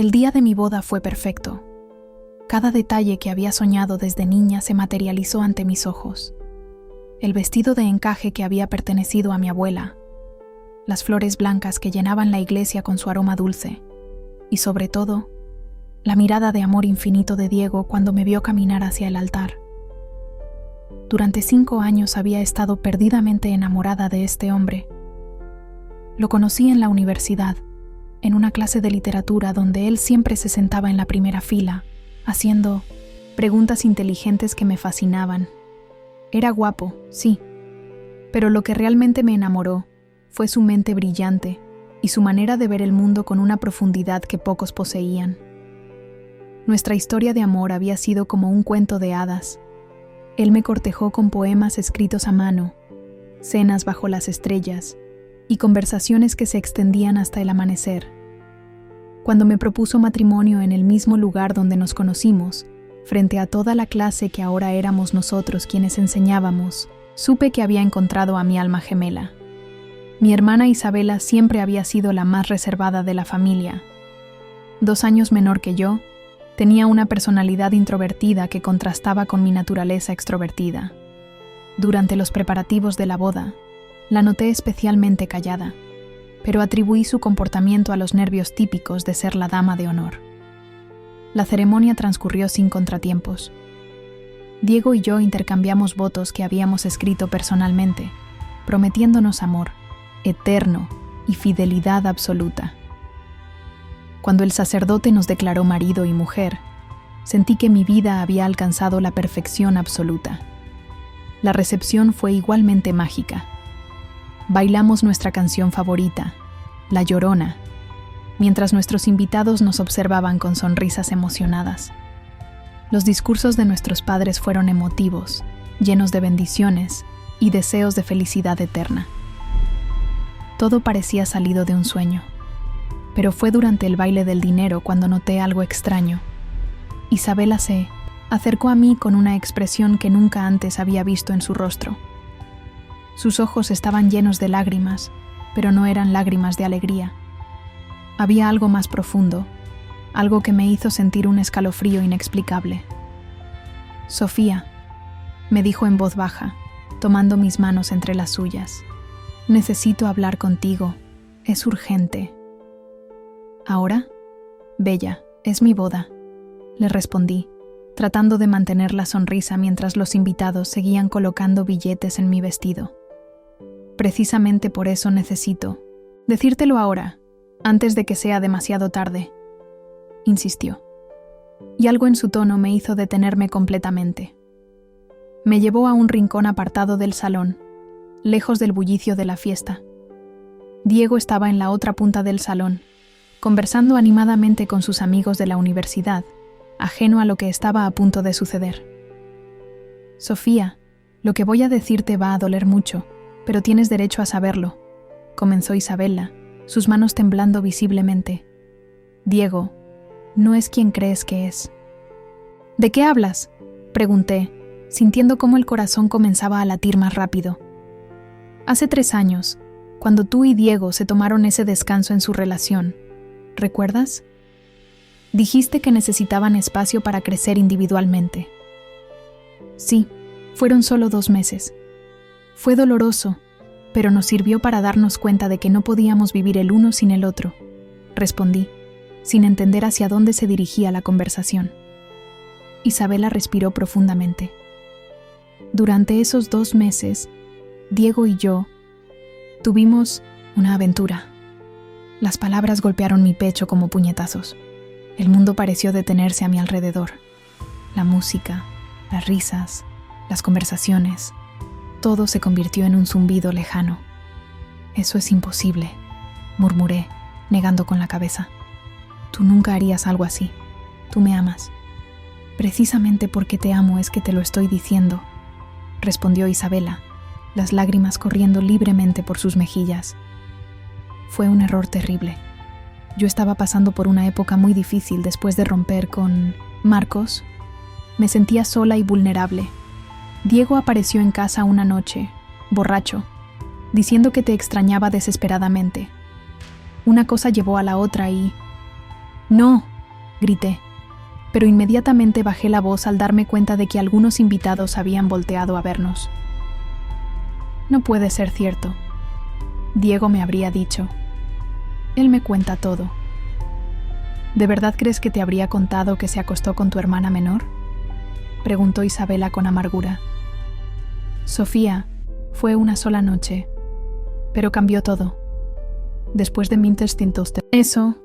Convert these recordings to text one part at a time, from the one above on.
El día de mi boda fue perfecto. Cada detalle que había soñado desde niña se materializó ante mis ojos. El vestido de encaje que había pertenecido a mi abuela, las flores blancas que llenaban la iglesia con su aroma dulce, y sobre todo, la mirada de amor infinito de Diego cuando me vio caminar hacia el altar. Durante 5 años había estado perdidamente enamorada de este hombre. Lo conocí en la universidad, en una clase de literatura donde él siempre se sentaba en la primera fila, haciendo preguntas inteligentes que me fascinaban. Era guapo, sí, pero lo que realmente me enamoró fue su mente brillante y su manera de ver el mundo con una profundidad que pocos poseían. Nuestra historia de amor había sido como un cuento de hadas. Él me cortejó con poemas escritos a mano, cenas bajo las estrellas y conversaciones que se extendían hasta el amanecer. Cuando me propuso matrimonio en el mismo lugar donde nos conocimos, frente a toda la clase que ahora éramos nosotros quienes enseñábamos, supe que había encontrado a mi alma gemela. Mi hermana Isabela siempre había sido la más reservada de la familia. 2 años menor que yo, tenía una personalidad introvertida que contrastaba con mi naturaleza extrovertida. Durante los preparativos de la boda, la noté especialmente callada, pero atribuí su comportamiento a los nervios típicos de ser la dama de honor. La ceremonia transcurrió sin contratiempos. Diego y yo intercambiamos votos que habíamos escrito personalmente, prometiéndonos amor eterno y fidelidad absoluta. Cuando el sacerdote nos declaró marido y mujer, sentí que mi vida había alcanzado la perfección absoluta. La recepción fue igualmente mágica. Bailamos nuestra canción favorita, La Llorona, mientras nuestros invitados nos observaban con sonrisas emocionadas. Los discursos de nuestros padres fueron emotivos, llenos de bendiciones y deseos de felicidad eterna. Todo parecía salido de un sueño, pero fue durante el baile del dinero cuando noté algo extraño. Isabela se acercó a mí con una expresión que nunca antes había visto en su rostro. Sus ojos estaban llenos de lágrimas, pero no eran lágrimas de alegría. Había algo más profundo, algo que me hizo sentir un escalofrío inexplicable. «Sofía», me dijo en voz baja, tomando mis manos entre las suyas. «Necesito hablar contigo. Es urgente». «¿Ahora?» «Bella, es mi boda», le respondí, tratando de mantener la sonrisa mientras los invitados seguían colocando billetes en mi vestido. «Precisamente por eso necesito decírtelo ahora, antes de que sea demasiado tarde», insistió. Y algo en su tono me hizo detenerme completamente. Me llevó a un rincón apartado del salón, lejos del bullicio de la fiesta. Diego estaba en la otra punta del salón, conversando animadamente con sus amigos de la universidad, ajeno a lo que estaba a punto de suceder. «Sofía, lo que voy a decirte va a doler mucho, pero tienes derecho a saberlo», comenzó Isabela, sus manos temblando visiblemente. «Diego no es quien crees que es». «¿De qué hablas?», pregunté, sintiendo cómo el corazón comenzaba a latir más rápido. «Hace 3 años, cuando tú y Diego se tomaron ese descanso en su relación, ¿recuerdas? Dijiste que necesitaban espacio para crecer individualmente». «Sí, fueron solo 2 meses. Fue doloroso, pero nos sirvió para darnos cuenta de que no podíamos vivir el uno sin el otro», respondí, sin entender hacia dónde se dirigía la conversación. Isabela respiró profundamente. «Durante esos 2 meses, Diego y yo tuvimos una aventura». Las palabras golpearon mi pecho como puñetazos. El mundo pareció detenerse a mi alrededor. La música, las risas, las conversaciones, todo se convirtió en un zumbido lejano. «Eso es imposible», murmuré, negando con la cabeza. «Tú nunca harías algo así. Tú me amas». «Precisamente porque te amo es que te lo estoy diciendo», respondió Isabela, las lágrimas corriendo libremente por sus mejillas. «Fue un error terrible. Yo estaba pasando por una época muy difícil después de romper con Marcos. Me sentía sola y vulnerable. Diego apareció en casa una noche, borracho, diciendo que te extrañaba desesperadamente. Una cosa llevó a la otra y No, grité, pero inmediatamente bajé la voz al darme cuenta de que algunos invitados habían volteado a vernos. No puede ser cierto. Diego me habría dicho. Él me cuenta todo. ¿De verdad crees que te habría contado que se acostó con tu hermana menor?, preguntó Isabela con amargura. Sofía, fue una sola noche, pero cambió todo. Después de eso,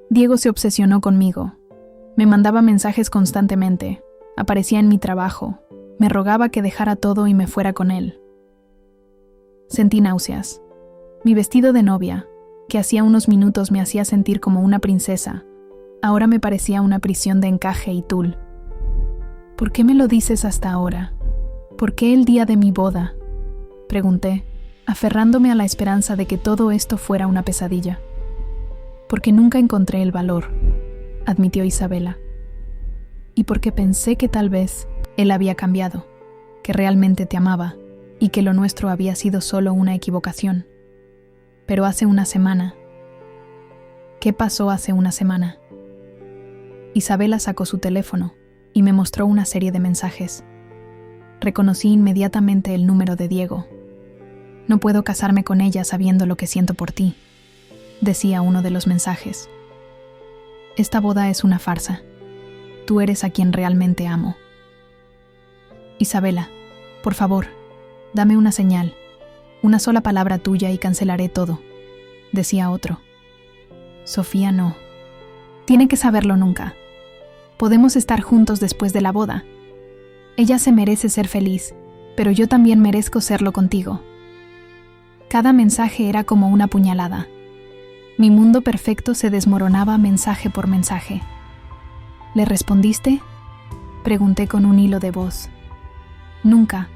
Diego se obsesionó conmigo. Me mandaba mensajes constantemente, aparecía en mi trabajo, me rogaba que dejara todo y me fuera con él. Sentí náuseas. Mi vestido de novia, que hacía unos minutos me hacía sentir como una princesa, ahora me parecía una prisión de encaje y tul. ¿Por qué me lo dices hasta ahora? ¿Por qué el día de mi boda?, pregunté, aferrándome a la esperanza de que todo esto fuera una pesadilla. Porque nunca encontré el valor, admitió Isabela. Y porque pensé que tal vez él había cambiado, que realmente te amaba y que lo nuestro había sido solo una equivocación. Pero hace una semana... ¿Qué pasó hace una semana? Isabela sacó su teléfono y me mostró una serie de mensajes. Reconocí inmediatamente el número de Diego. No puedo casarme con ella sabiendo lo que siento por ti, decía uno de los mensajes. Esta boda es una farsa. Tú eres a quien realmente amo. Isabela, por favor, dame una señal, una sola palabra tuya y cancelaré todo, decía otro. Sofía, no. Tiene que saberlo nunca. Podemos estar juntos después de la boda. Ella se merece ser feliz, pero yo también merezco serlo contigo. Cada mensaje era como una puñalada. Mi mundo perfecto se desmoronaba mensaje por mensaje. ¿Le respondiste?, pregunté con un hilo de voz. Nunca.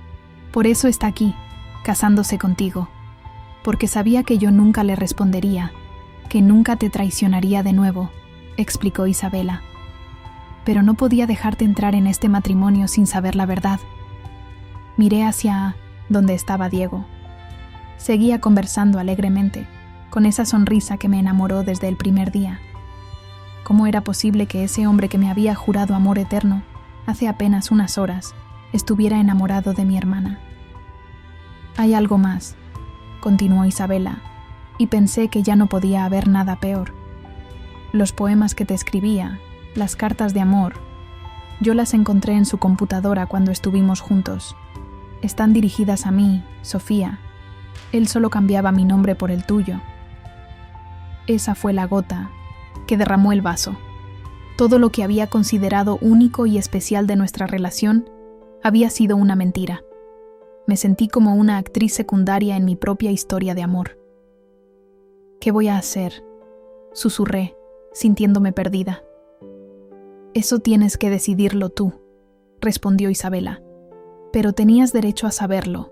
Por eso está aquí, casándose contigo. Porque sabía que yo nunca le respondería, que nunca te traicionaría de nuevo, explicó Isabela. Pero no podía dejarte entrar en este matrimonio sin saber la verdad. Miré hacia donde estaba Diego. Seguía conversando alegremente, con esa sonrisa que me enamoró desde el primer día. ¿Cómo era posible que ese hombre que me había jurado amor eterno, hace apenas unas horas, estuviera enamorado de mi hermana? Hay algo más, continuó Isabela, y pensé que ya no podía haber nada peor. Los poemas que te escribía, las cartas de amor, yo las encontré en su computadora cuando estuvimos juntos. Están dirigidas a mí, Sofía. Él solo cambiaba mi nombre por el tuyo. Esa fue la gota que derramó el vaso. Todo lo que había considerado único y especial de nuestra relación había sido una mentira. Me sentí como una actriz secundaria en mi propia historia de amor. ¿Qué voy a hacer?, susurré, sintiéndome perdida. Eso tienes que decidirlo tú, respondió Isabela, pero tenías derecho a saberlo.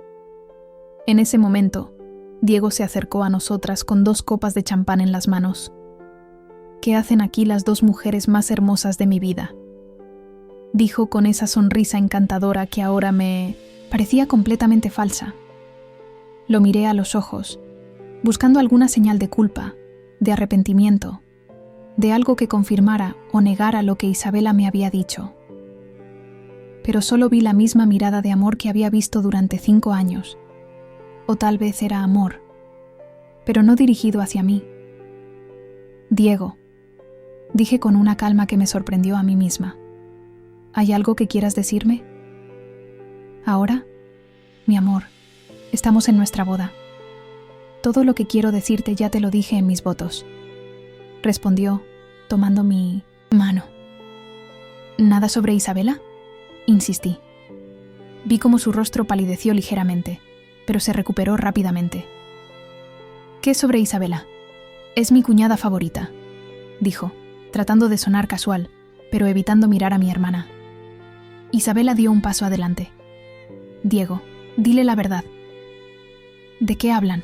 En ese momento, Diego se acercó a nosotras con 2 copas de champán en las manos. ¿Qué hacen aquí las 2 mujeres más hermosas de mi vida?, dijo con esa sonrisa encantadora que ahora me parecía completamente falsa. Lo miré a los ojos, buscando alguna señal de culpa, de arrepentimiento, de algo que confirmara o negara lo que Isabela me había dicho. Pero solo vi la misma mirada de amor que había visto durante 5 años. O tal vez era amor, pero no dirigido hacia mí. Diego, dije con una calma que me sorprendió a mí misma. ¿Hay algo que quieras decirme? Ahora, mi amor, estamos en nuestra boda. Todo lo que quiero decirte ya te lo dije en mis votos, respondió, tomando mi mano. ¿Nada sobre Isabela?, insistí. Vi cómo su rostro palideció ligeramente, pero se recuperó rápidamente. ¿Qué sobre Isabela? Es mi cuñada favorita, dijo, tratando de sonar casual, pero evitando mirar a mi hermana. Isabela dio un paso adelante. Diego, dile la verdad. ¿De qué hablan?,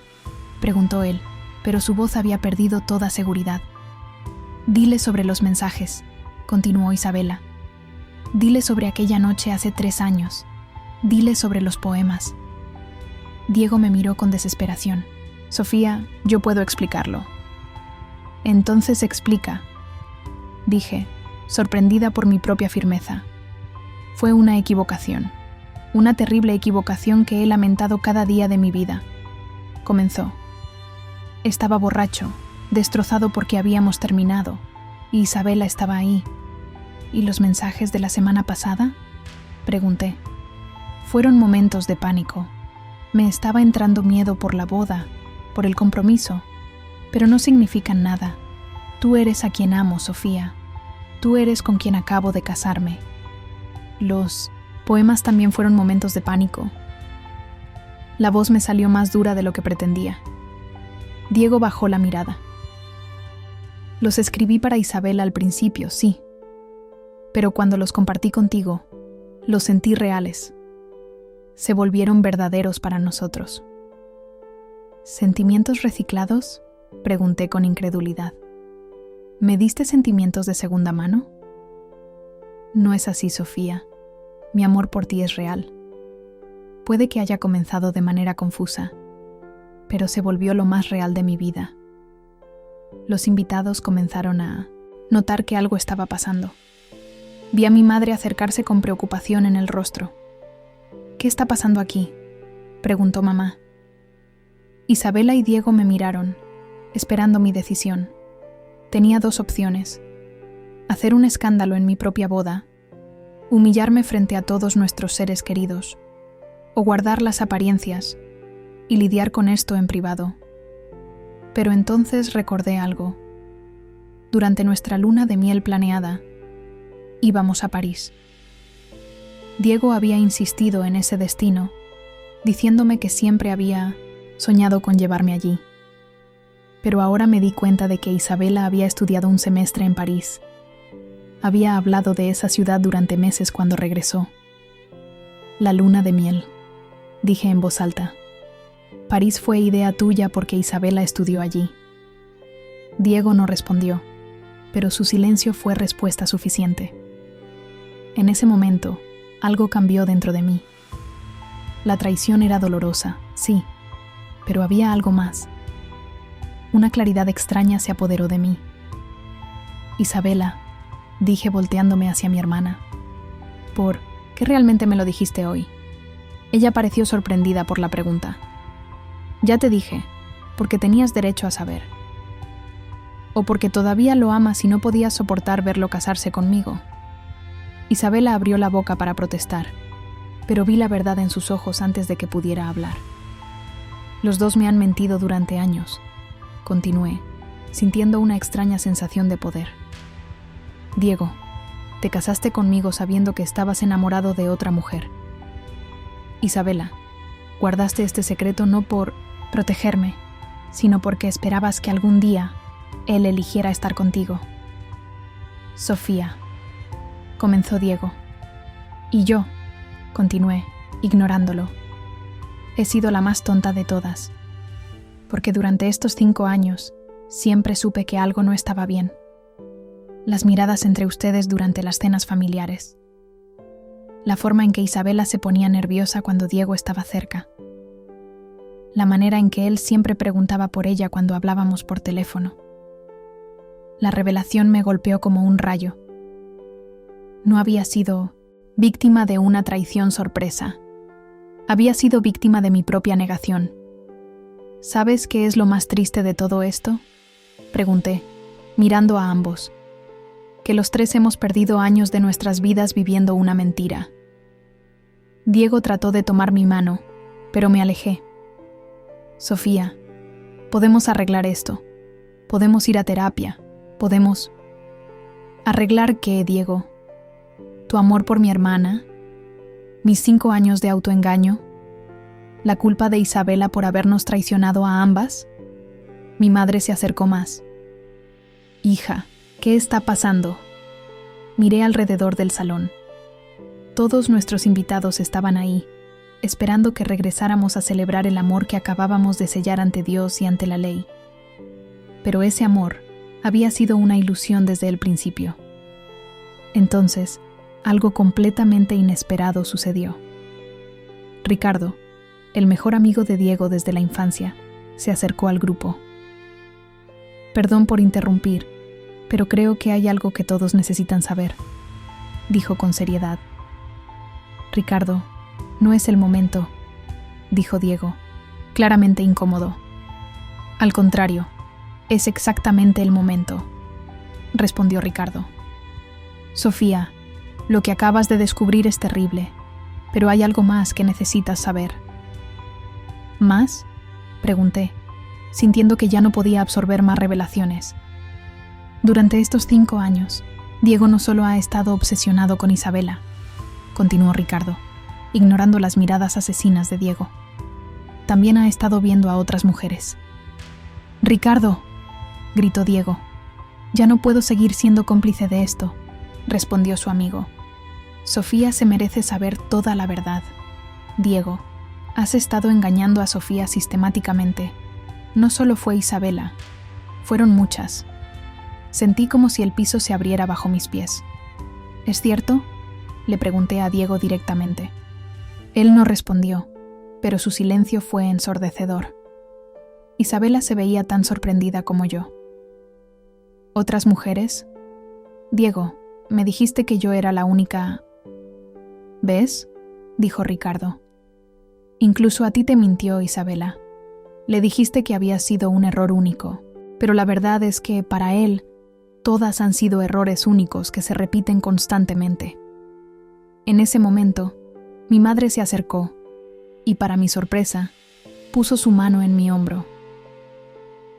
preguntó él, pero su voz había perdido toda seguridad. Dile sobre los mensajes, continuó Isabela. Dile sobre aquella noche hace 3 años. Dile sobre los poemas. Diego me miró con desesperación. Sofía, yo puedo explicarlo. Entonces explica. dije, sorprendida por mi propia firmeza. Fue una equivocación, una terrible equivocación que he lamentado cada día de mi vida. Comenzó. Estaba borracho, destrozado porque habíamos terminado, y Isabela estaba ahí. ¿Y los mensajes de la semana pasada?, pregunté. Fueron momentos de pánico. Me estaba entrando miedo por la boda, por el compromiso, pero no significan nada. Tú eres a quien amo, Sofía. Tú eres con quien acabo de casarme. Los poemas también fueron momentos de pánico. La voz me salió más dura de lo que pretendía. Diego bajó la mirada. Los escribí para Isabela al principio, sí, pero cuando los compartí contigo, los sentí reales. Se volvieron verdaderos para nosotros. ¿Sentimientos reciclados?, pregunté con incredulidad. ¿Me diste sentimientos de segunda mano? No es así, Sofía. Mi amor por ti es real. Puede que haya comenzado de manera confusa, pero se volvió lo más real de mi vida. Los invitados comenzaron a notar que algo estaba pasando. Vi a mi madre acercarse con preocupación en el rostro. ¿Qué está pasando aquí?, preguntó mamá. Isabela y Diego me miraron, esperando mi decisión. Tenía dos opciones: hacer un escándalo en mi propia boda, humillarme frente a todos nuestros seres queridos, o guardar las apariencias y lidiar con esto en privado. Pero entonces recordé algo. Durante nuestra luna de miel planeada, íbamos a París. Diego había insistido en ese destino, diciéndome que siempre había soñado con llevarme allí. Pero ahora me di cuenta de que Isabela había estudiado un semestre en París. Había hablado de esa ciudad durante meses cuando regresó. La luna de miel, dije en voz alta. París fue idea tuya porque Isabela estudió allí. Diego no respondió, pero su silencio fue respuesta suficiente. En ese momento, algo cambió dentro de mí. La traición era dolorosa, sí, pero había algo más. Una claridad extraña se apoderó de mí. Isabela, dije volteándome hacia mi hermana. ¿Por qué realmente me lo dijiste hoy? Ella pareció sorprendida por la pregunta. Ya te dije, porque tenías derecho a saber. O porque todavía lo amas y no podías soportar verlo casarse conmigo. Isabela abrió la boca para protestar, pero vi la verdad en sus ojos antes de que pudiera hablar. Los dos me han mentido durante años, continué, sintiendo una extraña sensación de poder. Diego, te casaste conmigo sabiendo que estabas enamorado de otra mujer. Isabela, guardaste este secreto no por protegerme, sino porque esperabas que algún día él eligiera estar contigo. Sofía, comenzó Diego. Y yo, continué, ignorándolo. He sido la más tonta de todas, porque durante estos 5 años siempre supe que algo no estaba bien. Las miradas entre ustedes durante las cenas familiares. La forma en que Isabela se ponía nerviosa cuando Diego estaba cerca. La manera en que él siempre preguntaba por ella cuando hablábamos por teléfono. La revelación me golpeó como un rayo. No había sido víctima de una traición sorpresa. Había sido víctima de mi propia negación. ¿Sabes qué es lo más triste de todo esto?, pregunté, mirando a ambos. Que los 3 hemos perdido años de nuestras vidas viviendo una mentira. Diego trató de tomar mi mano, pero me alejé. Sofía, podemos arreglar esto. Podemos ir a terapia. Podemos... ¿Arreglar qué, Diego? ¿Tu amor por mi hermana? ¿Mis 5 años de autoengaño? ¿La culpa de Isabela por habernos traicionado a ambas? Mi madre se acercó más. Hija, ¿qué está pasando? Miré alrededor del salón. Todos nuestros invitados estaban ahí, esperando que regresáramos a celebrar el amor que acabábamos de sellar ante Dios y ante la ley. Pero ese amor había sido una ilusión desde el principio. Entonces, algo completamente inesperado sucedió. Ricardo, el mejor amigo de Diego desde la infancia, se acercó al grupo. Perdón por interrumpir, pero creo que hay algo que todos necesitan saber, dijo con seriedad. Ricardo, no es el momento, dijo Diego, claramente incómodo. Al contrario, es exactamente el momento, respondió Ricardo. Sofía, lo que acabas de descubrir es terrible, pero hay algo más que necesitas saber. ¿Más?, pregunté, sintiendo que ya no podía absorber más revelaciones. Durante estos 5 años, Diego no solo ha estado obsesionado con Isabela, continuó Ricardo, ignorando las miradas asesinas de Diego. También ha estado viendo a otras mujeres. «Ricardo», gritó Diego. «Ya no puedo seguir siendo cómplice de esto», respondió su amigo. «Sofía se merece saber toda la verdad. Diego, has estado engañando a Sofía sistemáticamente. No solo fue Isabela, fueron muchas. Sentí como si el piso se abriera bajo mis pies. ¿Es cierto?», le pregunté a Diego directamente. Él no respondió, pero su silencio fue ensordecedor. Isabela se veía tan sorprendida como yo. ¿Otras mujeres? Diego, me dijiste que yo era la única... ¿Ves?, dijo Ricardo. Incluso a ti te mintió Isabela. Le dijiste que había sido un error único, pero la verdad es que, para él, todas han sido errores únicos que se repiten constantemente. En ese momento, mi madre se acercó y, para mi sorpresa, puso su mano en mi hombro.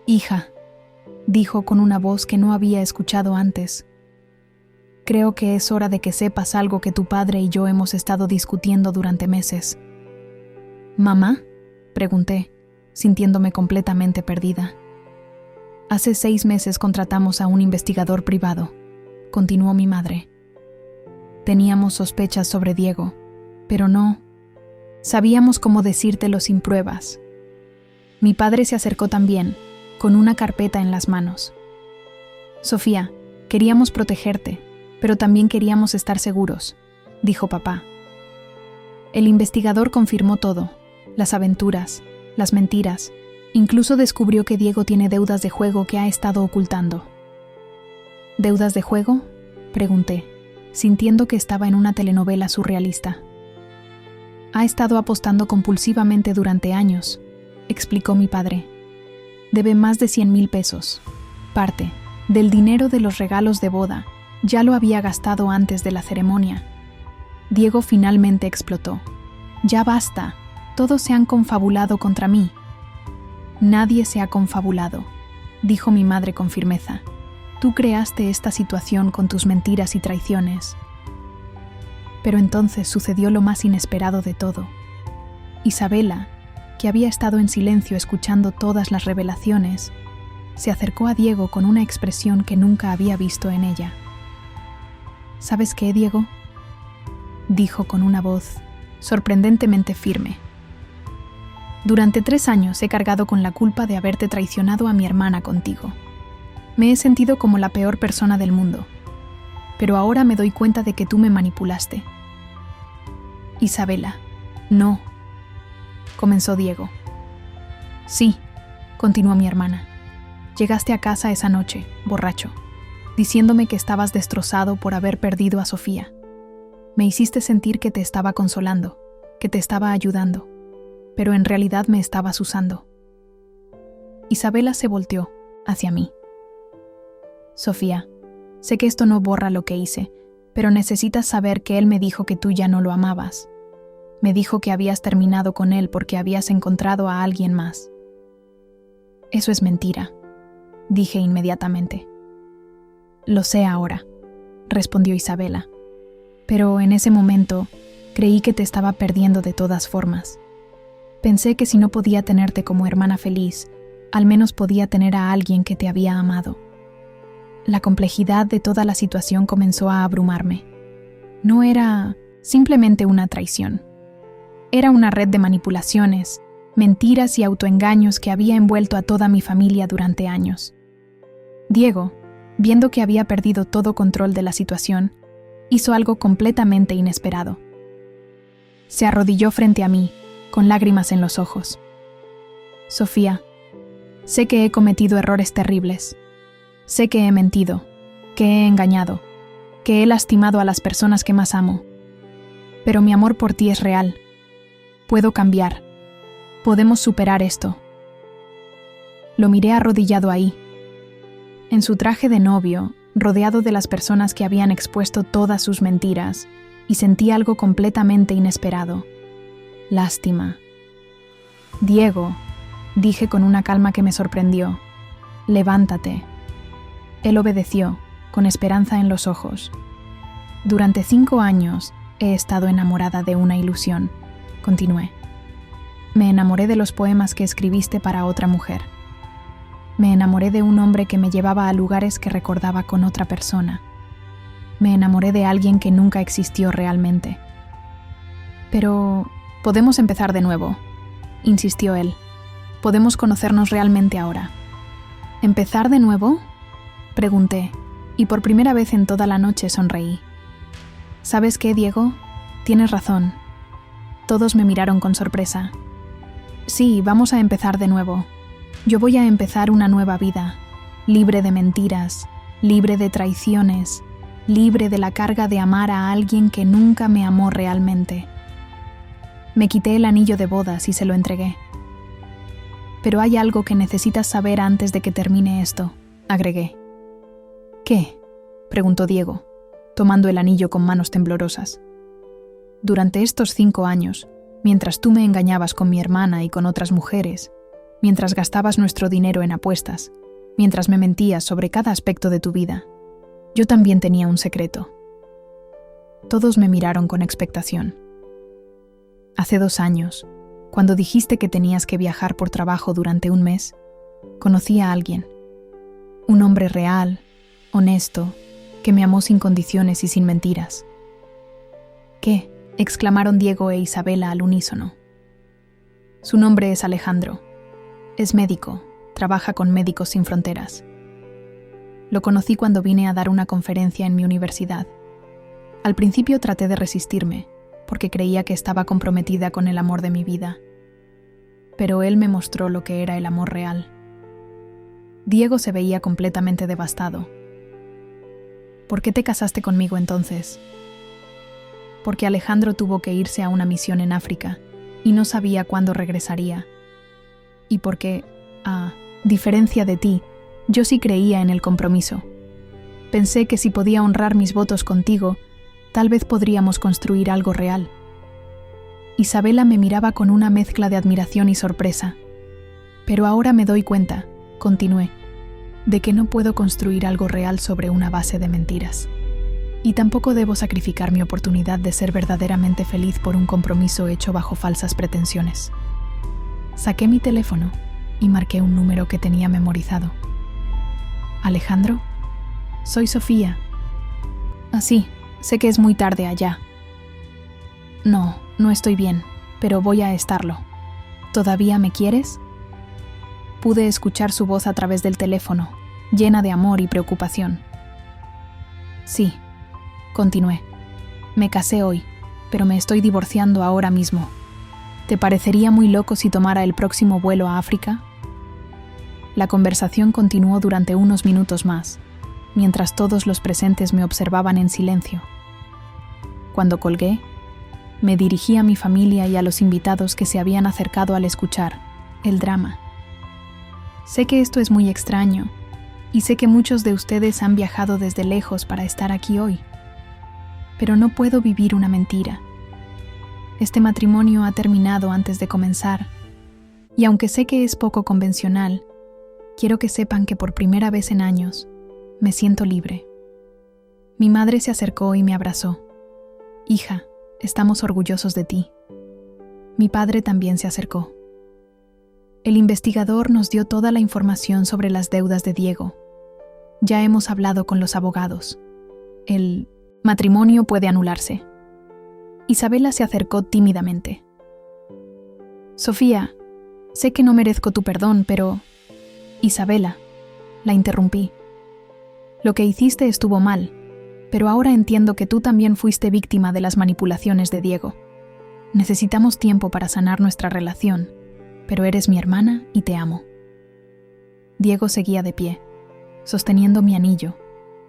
«Hija», dijo con una voz que no había escuchado antes, «creo que es hora de que sepas algo que tu padre y yo hemos estado discutiendo durante meses». «¿Mamá?», pregunté, sintiéndome completamente perdida. «Hace 6 meses contratamos a un investigador privado», continuó mi madre. «Teníamos sospechas sobre Diego, pero no sabíamos cómo decírtelo sin pruebas. Mi padre se acercó también, con una carpeta en las manos. Sofía, queríamos protegerte, pero también queríamos estar seguros», dijo papá. El investigador confirmó todo, las aventuras, las mentiras, incluso descubrió que Diego tiene deudas de juego que ha estado ocultando. «¿Deudas de juego?», pregunté, sintiendo que estaba en una telenovela surrealista. «Ha estado apostando compulsivamente durante años», explicó mi padre. «Debe más de 100,000 pesos. Parte del dinero de los regalos de boda ya lo había gastado antes de la ceremonia». Diego finalmente explotó. «Ya basta, todos se han confabulado contra mí». «Nadie se ha confabulado», dijo mi madre con firmeza. «Tú creaste esta situación con tus mentiras y traiciones». Pero entonces sucedió lo más inesperado de todo. Isabela, que había estado en silencio escuchando todas las revelaciones, se acercó a Diego con una expresión que nunca había visto en ella. «¿Sabes qué, Diego?», dijo con una voz sorprendentemente firme. «Durante 3 años he cargado con la culpa de haberte traicionado a mi hermana contigo. Me he sentido como la peor persona del mundo, pero ahora me doy cuenta de que tú me manipulaste». «Isabela, no», comenzó Diego. «Sí», continuó mi hermana. «Llegaste a casa esa noche, borracho, diciéndome que estabas destrozado por haber perdido a Sofía. Me hiciste sentir que te estaba consolando, que te estaba ayudando, pero en realidad me estabas usando». Isabela se volteó hacia mí. «Sofía, sé que esto no borra lo que hice, pero necesitas saber que él me dijo que tú ya no lo amabas. Me dijo que habías terminado con él porque habías encontrado a alguien más». «Eso es mentira», dije inmediatamente. «Lo sé ahora», respondió Isabela. «Pero en ese momento creí que te estaba perdiendo de todas formas. Pensé que si no podía tenerte como hermana feliz, al menos podía tener a alguien que te había amado». La complejidad de toda la situación comenzó a abrumarme. No era simplemente una traición. Era una red de manipulaciones, mentiras y autoengaños que había envuelto a toda mi familia durante años. Diego, viendo que había perdido todo control de la situación, hizo algo completamente inesperado. Se arrodilló frente a mí, con lágrimas en los ojos. «Sofía, sé que he cometido errores terribles. Sé que he mentido, que he engañado, que he lastimado a las personas que más amo. Pero mi amor por ti es real. Puedo cambiar. Podemos superar esto. Lo miré arrodillado ahí, en su traje de novio, rodeado de las personas que habían expuesto todas sus mentiras, y sentí algo completamente inesperado. Lástima. Diego, dije con una calma que me sorprendió, levántate. Él obedeció, con esperanza en los ojos. Durante 5 años he estado enamorada de una ilusión, continué. Me enamoré de los poemas que escribiste para otra mujer. Me enamoré de un hombre que me llevaba a lugares que recordaba con otra persona. Me enamoré de alguien que nunca existió realmente. Pero podemos empezar de nuevo, insistió él. Podemos conocernos realmente ahora. ¿Empezar de nuevo?, pregunté, y por primera vez en toda la noche sonreí. ¿Sabes qué, Diego? Tienes razón. Todos me miraron con sorpresa. Sí, vamos a empezar de nuevo. Yo voy a empezar una nueva vida, libre de mentiras, libre de traiciones, libre de la carga de amar a alguien que nunca me amó realmente. Me quité el anillo de bodas y se lo entregué. Pero hay algo que necesitas saber antes de que termine esto, agregué. ¿Qué?, preguntó Diego, tomando el anillo con manos temblorosas. Durante estos 5 años, mientras tú me engañabas con mi hermana y con otras mujeres, mientras gastabas nuestro dinero en apuestas, mientras me mentías sobre cada aspecto de tu vida, yo también tenía un secreto. Todos me miraron con expectación. Hace 2 años, cuando dijiste que tenías que viajar por trabajo durante un mes, conocí a alguien. Un hombre real, honesto, que me amó sin condiciones y sin mentiras. ¿Qué?, exclamaron Diego e Isabela al unísono. Su nombre es Alejandro. Es médico, trabaja con Médicos Sin Fronteras. Lo conocí cuando vine a dar una conferencia en mi universidad. Al principio traté de resistirme, porque creía que estaba comprometida con el amor de mi vida. Pero él me mostró lo que era el amor real. Diego se veía completamente devastado. ¿Por qué te casaste conmigo entonces? Porque Alejandro tuvo que irse a una misión en África y no sabía cuándo regresaría. Y porque, a diferencia de ti, yo sí creía en el compromiso. Pensé que si podía honrar mis votos contigo, tal vez podríamos construir algo real. Isabela me miraba con una mezcla de admiración y sorpresa. Pero ahora me doy cuenta, continué, de que no puedo construir algo real sobre una base de mentiras. Y tampoco debo sacrificar mi oportunidad de ser verdaderamente feliz por un compromiso hecho bajo falsas pretensiones. Saqué mi teléfono y marqué un número que tenía memorizado. ¿Alejandro? Soy Sofía. Sí, sé que es muy tarde allá. No estoy bien, pero voy a estarlo. ¿Todavía me quieres? Pude escuchar su voz a través del teléfono, llena de amor y preocupación. Sí, continué. Me casé hoy, pero me estoy divorciando ahora mismo. ¿Te parecería muy loco si tomara el próximo vuelo a África? La conversación continuó durante unos minutos más, mientras todos los presentes me observaban en silencio. Cuando colgué, me dirigí a mi familia y a los invitados que se habían acercado al escuchar el drama. Sé que esto es muy extraño, y sé que muchos de ustedes han viajado desde lejos para estar aquí hoy. Pero no puedo vivir una mentira. Este matrimonio ha terminado antes de comenzar, y aunque sé que es poco convencional, quiero que sepan que por primera vez en años me siento libre. Mi madre se acercó y me abrazó. Hija, estamos orgullosos de ti. Mi padre también se acercó. El investigador nos dio toda la información sobre las deudas de Diego. Ya hemos hablado con los abogados. El matrimonio puede anularse. Isabela se acercó tímidamente. Sofía, sé que no merezco tu perdón, pero... Isabela, la interrumpí. Lo que hiciste estuvo mal, pero ahora entiendo que tú también fuiste víctima de las manipulaciones de Diego. Necesitamos tiempo para sanar nuestra relación, pero eres mi hermana y te amo. Diego seguía de pie, sosteniendo mi anillo,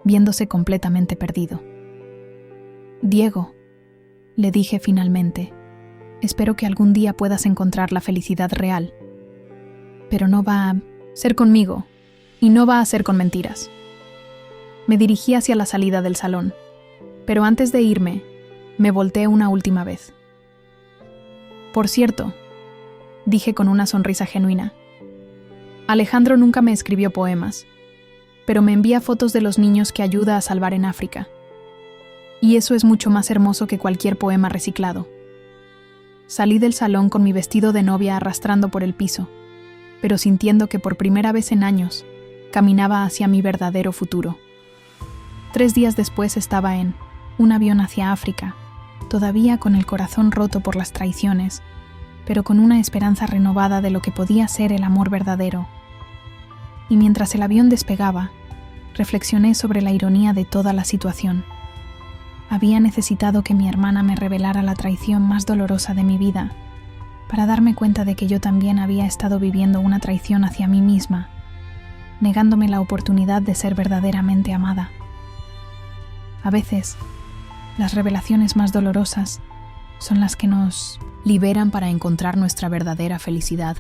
viéndose completamente perdido. «Diego», le dije finalmente, «espero que algún día puedas encontrar la felicidad real. Pero no va a ser conmigo, y no va a ser con mentiras». Me dirigí hacia la salida del salón, pero antes de irme, me volteé una última vez. «Por cierto», dije con una sonrisa genuina, «Alejandro nunca me escribió poemas, pero me envía fotos de los niños que ayuda a salvar en África. Y eso es mucho más hermoso que cualquier poema reciclado». Salí del salón con mi vestido de novia arrastrando por el piso, pero sintiendo que por primera vez en años caminaba hacia mi verdadero futuro. 3 días después estaba en un avión hacia África, todavía con el corazón roto por las traiciones, pero con una esperanza renovada de lo que podía ser el amor verdadero. Y mientras el avión despegaba, reflexioné sobre la ironía de toda la situación. Había necesitado que mi hermana me revelara la traición más dolorosa de mi vida, para darme cuenta de que yo también había estado viviendo una traición hacia mí misma, negándome la oportunidad de ser verdaderamente amada. A veces, las revelaciones más dolorosas son las que nos liberan para encontrar nuestra verdadera felicidad.